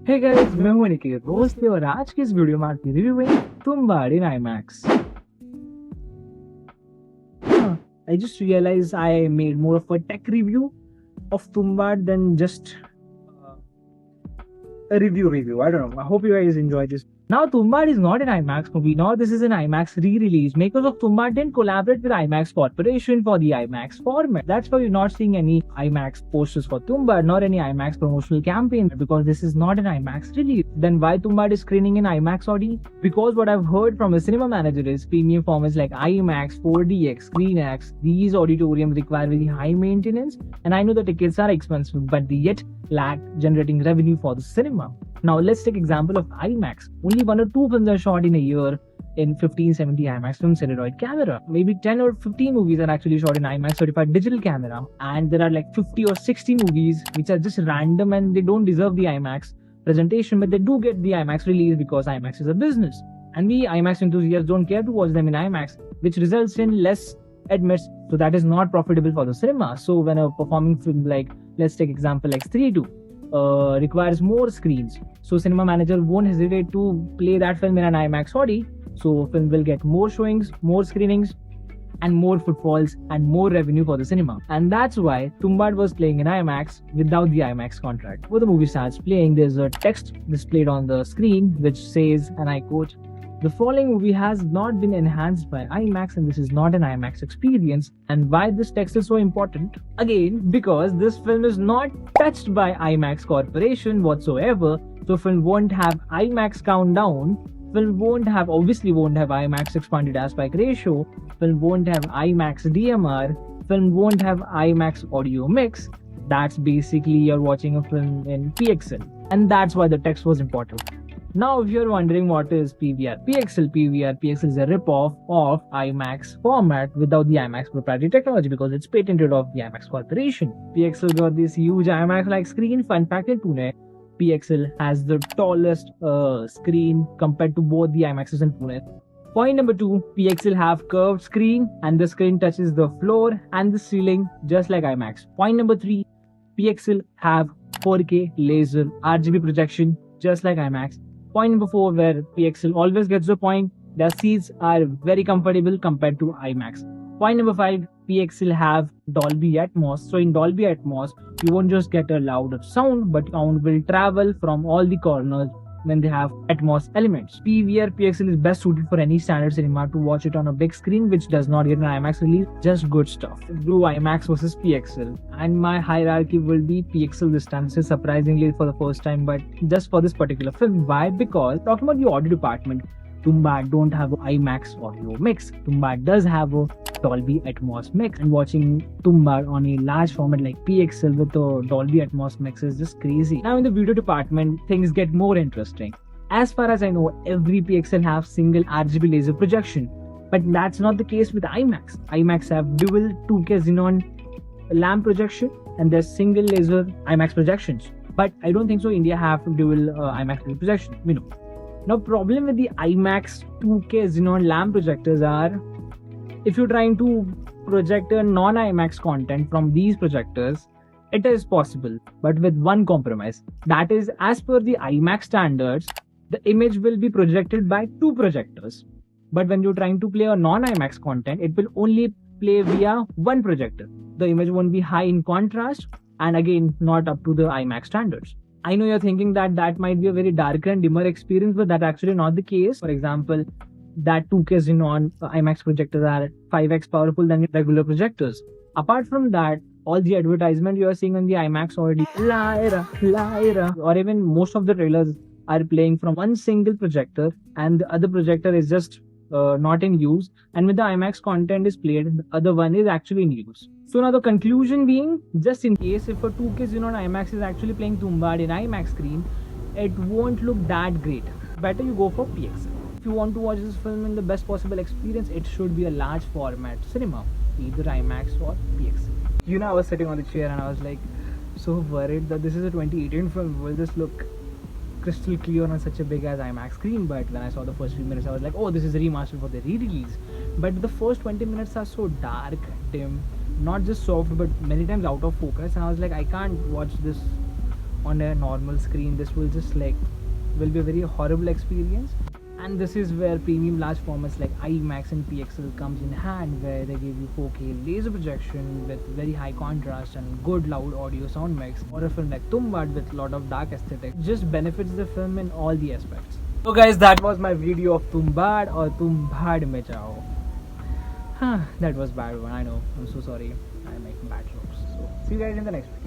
Hey guys, मैं हूं अनिकेत दोस्त और आज की इस वीडियो में आपकी रिव्यू है तुम्बाड़ इन IMAX. I just realized I made more of a tech review of Tumbbad than just a review. I don't know. I hope you guys enjoy this. Now, Tumbbad is not an IMAX movie, nor this is an IMAX re-release. Makers of Tumbbad didn't collaborate with IMAX Corporation for the IMAX format. That's why you're not seeing any IMAX posters for Tumbbad, nor any IMAX promotional campaign, because this is not an IMAX release. Then why Tumbbad is screening in IMAX Audi? Because what I've heard from a cinema manager is premium formats like IMAX, 4DX, ScreenX, these auditoriums require very high maintenance, and I know the tickets are expensive, but they yet lack generating revenue for the cinema. Now let's take example of IMAX. Only 1 or 2 films are shot in a year in 1570 IMAX film celluloid camera. Maybe 10 or 15 movies are actually shot in IMAX certified digital camera. And there are like 50 or 60 movies which are just random and they don't deserve the IMAX presentation, but they do get the IMAX release because IMAX is a business. And we IMAX enthusiasts don't care to watch them in IMAX, which results in less admits, so that is not profitable for the cinema. So when a performing film like, let's take example like 3-2, requires more screens, so cinema manager won't hesitate to play that film in an IMAX Audi, so film will get more showings, more screenings, and more footfalls and more revenue for the cinema. And that's why Tumbbad was playing in IMAX without the IMAX contract. When the movie starts playing, there's a text displayed on the screen which says, and I quote, "The following movie has not been enhanced by IMAX and this is not an IMAX experience." And why this text is so important? Again, because this film is not touched by IMAX Corporation whatsoever, so film won't have IMAX countdown, film obviously won't have IMAX expanded aspect ratio, film won't have IMAX DMR, film won't have IMAX audio mix. That's basically you're watching a film in PXL, and that's why the text was important. Now, if you're wondering what is PVR PXL is a rip-off of IMAX format without the IMAX proprietary technology because it's patented of the IMAX Corporation. PXL got this huge IMAX-like screen. Fun fact, in Pune, PXL has the tallest screen compared to both the IMAXs in Pune. Point number 2, PXL have curved screen and the screen touches the floor and the ceiling just like IMAX. Point number 3, PXL have 4K laser RGB projection just like IMAX. Point number 4, where PXL always gets the point, their seats are very comfortable compared to IMAX. Point number 5, PXL have Dolby Atmos. So in Dolby Atmos, you won't just get a louder sound, but sound will travel from all the corners when they have Atmos elements. PVR PXL is best suited for any standard cinema to watch it on a big screen which does not get an IMAX release. Just good stuff. Do IMAX versus PXL, and my hierarchy will be PXL this time. This is surprisingly for the first time, but just for this particular film. Why? Because talking about the audio department, Tumbbad don't have an IMAX audio mix. Tumbbad does have a Dolby Atmos mix, and watching Tumbbad on a large format like PXL with a Dolby Atmos mix is just crazy. Now in the video department, things get more interesting. As far as I know, every PXL have single RGB laser projection, but that's not the case with IMAX. IMAX have dual 2K xenon lamp projection and there's single laser IMAX projections. But I don't think so India have dual IMAX laser projection. We know. Now problem with the IMAX 2K xenon lamp projectors are, if you're trying to project a non-IMAX content from these projectors, it is possible, but with one compromise. That is, as per the IMAX standards, the image will be projected by 2 projectors. But when you're trying to play a non-IMAX content, it will only play via 1 projector. The image won't be high in contrast, and again, not up to the IMAX standards. I know you're thinking that that might be a very darker and dimmer experience, but that's actually not the case. For example, that 2K xenon IMAX projectors are 5x powerful than regular projectors. Apart from that, all the advertisement you are seeing on the IMAX already, Lyra, or even most of the trailers are playing from one single projector, and the other projector is just not in use, and when the IMAX content is played, the other one is actually in use. So now the conclusion being, just in case if a 2K xenon IMAX is actually playing Tumbbad in IMAX screen, it won't look that great. Better you go for PXL. If you want to watch this film in the best possible experience, it should be a large format cinema, either IMAX or PXL. You know, I was sitting on the chair and I was like so worried that this is a 2018 film. Will this look crystal clear on such a big as IMAX screen? But when I saw the first few minutes, I was like, oh, this is a remaster for the re-release. But the first 20 minutes are so dark, dim, not just soft, but many times out of focus. And I was like, I can't watch this on a normal screen, this will just like will be a very horrible experience. And this is where premium large formats like IMAX and PXL comes in hand, where they give you 4K laser projection with very high contrast and good loud audio sound mix. Or a film like Tumbbad with a lot of dark aesthetic just benefits the film in all the aspects. So guys, that was my video of Tumbbad or Tumbbad mein jao. That was bad one, I know. I'm so sorry. I make bad jokes. So see you guys in the next video.